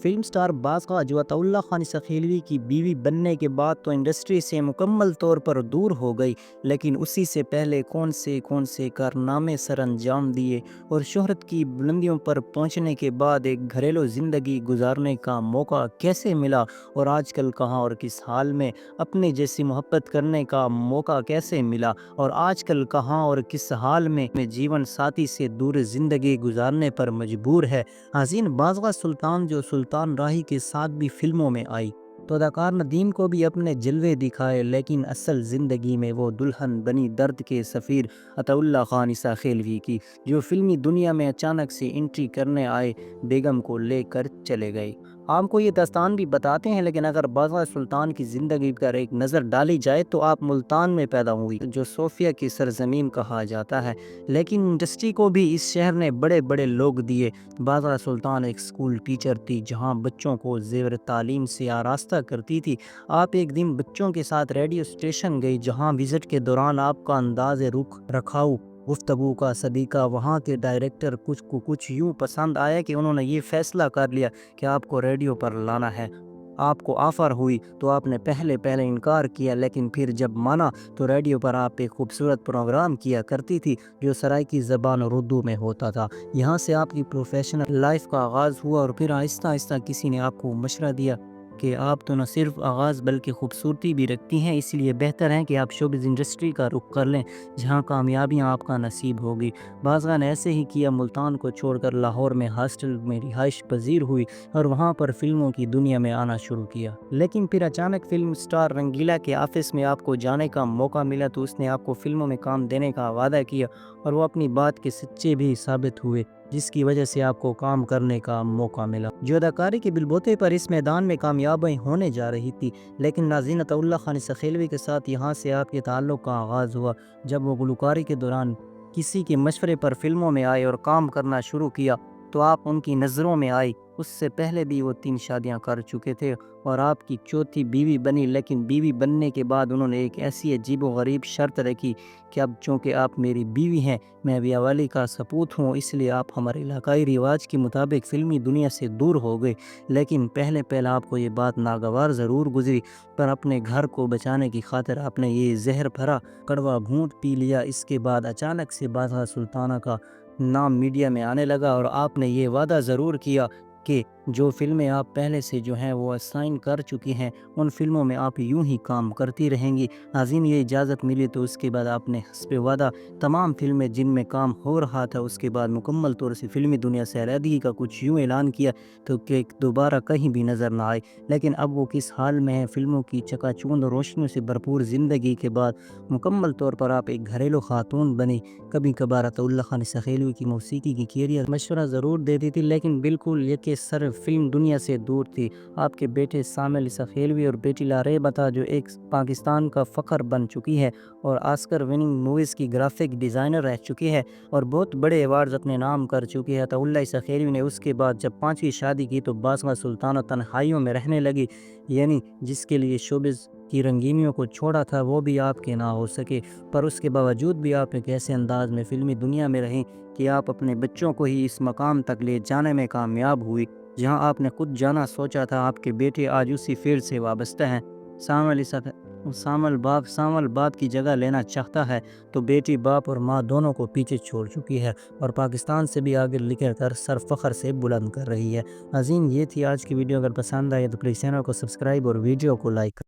Film star बाज़ जो अताउल्ला खान सखीलवी की बीवी बनने के बाद तो इंडस्ट्री से मुकम्मल तौर पर दूर हो गई, लेकिन उसी से पहले कौन से कारनामे सर अंजाम दिए और शोहरत की बुलंदियों पर पहुंचने के बाद एक घरेलू ज़िंदगी गुजारने का मौका कैसे मिला और आजकल कहाँ और किस हाल में अपने जैसी मोहब्बत करने का मौका कैसे मिला और आजकल कहाँ और किस हाल में जीवन साथी से दूर ज़िंदगी गुजारने पर मजबूर है। नाज़रीन, बाज़ सुल्तान जो सुल्तान राही के साथ भी फिल्मों में आई तो अदाकार नदीम को भी अपने जलवे दिखाए, लेकिन असल ज़िंदगी में वो दुल्हन बनी दर्द के सफ़ीर अताउल्ला खान ईसा खेलवी की, जो फिल्मी दुनिया में अचानक से एंट्री करने आए बेगम को लेकर चले गए। आपको ये दास्तान भी बताते हैं, लेकिन अगर बाज़ा सुल्तान की ज़िंदगी पर एक नज़र डाली जाए तो आप मुल्तान में पैदा हुई, जो सोफिया की सरजमीन कहा जाता है, लेकिन इंडस्ट्री को भी इस शहर ने बड़े बड़े लोग दिए। बाज़ा सुल्तान एक स्कूल टीचर थी जहां बच्चों को ज़ेवर तालीम से आरास्ता करती थी। आप एक दिन बच्चों के साथ रेडियो स्टेशन गई, जहां विज़िट के दौरान आपका अंदाज़ रुख रखाव गुफ्तगू का सलीका वहाँ के डायरेक्टर कुछ यूँ पसंद आया कि उन्होंने ये फ़ैसला कर लिया कि आपको रेडियो पर लाना है। आपको ऑफ़र हुई तो आपने पहले इनकार किया, लेकिन फिर जब माना तो रेडियो पर आप एक खूबसूरत प्रोग्राम किया करती थी जो सराइकी ज़बान और उर्दू में होता था। यहाँ से आपकी प्रोफेशनल लाइफ का आगाज़ हुआ और फिर आहिस्ता आहिस्ता किसी ने आपको मशवरा दिया कि आप तो न सिर्फ आगाज़ बल्कि खूबसूरती भी रखती हैं, इसलिए बेहतर है कि आप शोबिज़ इंडस्ट्री का रुख कर लें, जहां कामयाबियां आपका नसीब होगी। बाज़ा ने ऐसे ही किया, मुल्तान को छोड़कर लाहौर में हॉस्टल में रिहाइश पजीर हुई और वहां पर फिल्मों की दुनिया में आना शुरू किया। लेकिन फिर अचानक फिल्म स्टार रंगीला के ऑफिस में आपको जाने का मौका मिला तो उसने आपको फिल्मों में काम देने का वादा किया और वो अपनी बात के सच्चे भी साबित हुए, जिसकी वजह से आपको काम करने का मौका मिला। जो अदाकारी के बिलबोते पर इस मैदान में कामयाबी होने जा रही थी, लेकिन नाज़रीन, अताउल्ला खान सखीलवी के साथ यहाँ से आपके ताल्लुक़ का आगाज़ हुआ जब वो गुलकारी के दौरान किसी के मशवरे पर फिल्मों में आए और काम करना शुरू किया तो आप उनकी नज़रों में आई। उससे पहले भी वो 3 शादियां कर चुके थे और आपकी चौथी बीवी बनी, लेकिन बीवी बनने के बाद उन्होंने एक ऐसी अजीबोगरीब शर्त रखी कि अब चूँकि आप मेरी बीवी हैं, मैं ब्याहवाली का सपूत हूँ, इसलिए आप हमारे इलाकाई रिवाज के मुताबिक फ़िल्मी दुनिया से दूर हो गए। लेकिन पहले आपको ये बात नागवार ज़रूर गुजरी, पर अपने घर को बचाने की खातिर आपने ये जहर भरा कड़वा घूंट पी लिया। इसके बाद अचानक से बाज़ा सुल्ताना का नाम मीडिया में आने लगा और आपने ये वादा ज़रूर किया कि जो फ़िल्में आप पहले से जो हैं वो असाइन कर चुकी हैं, उन फ़िल्मों में आप यूं ही काम करती रहेंगी। नाज़रीन, ये इजाज़त मिली तो उसके बाद आपने हस्बे वादा तमाम फ़िल्में जिनमें काम हो रहा था उसके बाद मुकम्मल तौर से फ़िल्मी दुनिया से अलहदगी का कुछ यूँ ऐलान किया तो कि दोबारा कहीं भी नज़र ना आए। लेकिन अब वो किस हाल में है? फ़िल्मों की चकाचौंध रोशनियों से भरपूर ज़िंदगी के बाद मुकम्मल तौर पर आप एक घरेलू खातून बनी। कभी कभार अताउल्ला खान सखीलवी की मौसीकी की कैरियर मशवरा ज़रूर देती थी, लेकिन बिल्कुल ये कि सर फिल्म दुनिया से दूर थी। आपके बेटे सामिल सखीलवी और बेटी लारे बता जो एक पाकिस्तान का फ़ख्र बन चुकी है और ऑस्कर विनिंग मूवीज़ की ग्राफिक डिज़ाइनर रह चुकी है और बहुत बड़े अवार्ड्स अपने नाम कर चुकी है। अताउल्ला सखीलवी ने उसके बाद जब 5वीं शादी की तो बाज़ सुल्ताना तन्हाइयों में रहने लगी, यानी जिसके लिए शोबिज़ की रंगीनियों को छोड़ा था वो भी आपके ना हो सके। पर उसके बावजूद भी आप एक ऐसे अंदाज में फ़िल्मी दुनिया में रहें कि आप अपने बच्चों को ही इस मकाम तक ले जाने में कामयाब हुई जहां आपने खुद जाना सोचा था। आपके बेटे आज उसी फील्ड से वाबस्ता हैं। सामल बाप की जगह लेना चाहता है तो बेटी बाप और माँ दोनों को पीछे छोड़ चुकी है और पाकिस्तान से भी आगे निकल कर सर फ़ख्र से बुलंद कर रही है। अजीम, ये थी आज की वीडियो। अगर पसंद आए तो प्लीज़ चैनल को सब्सक्राइब और वीडियो को लाइक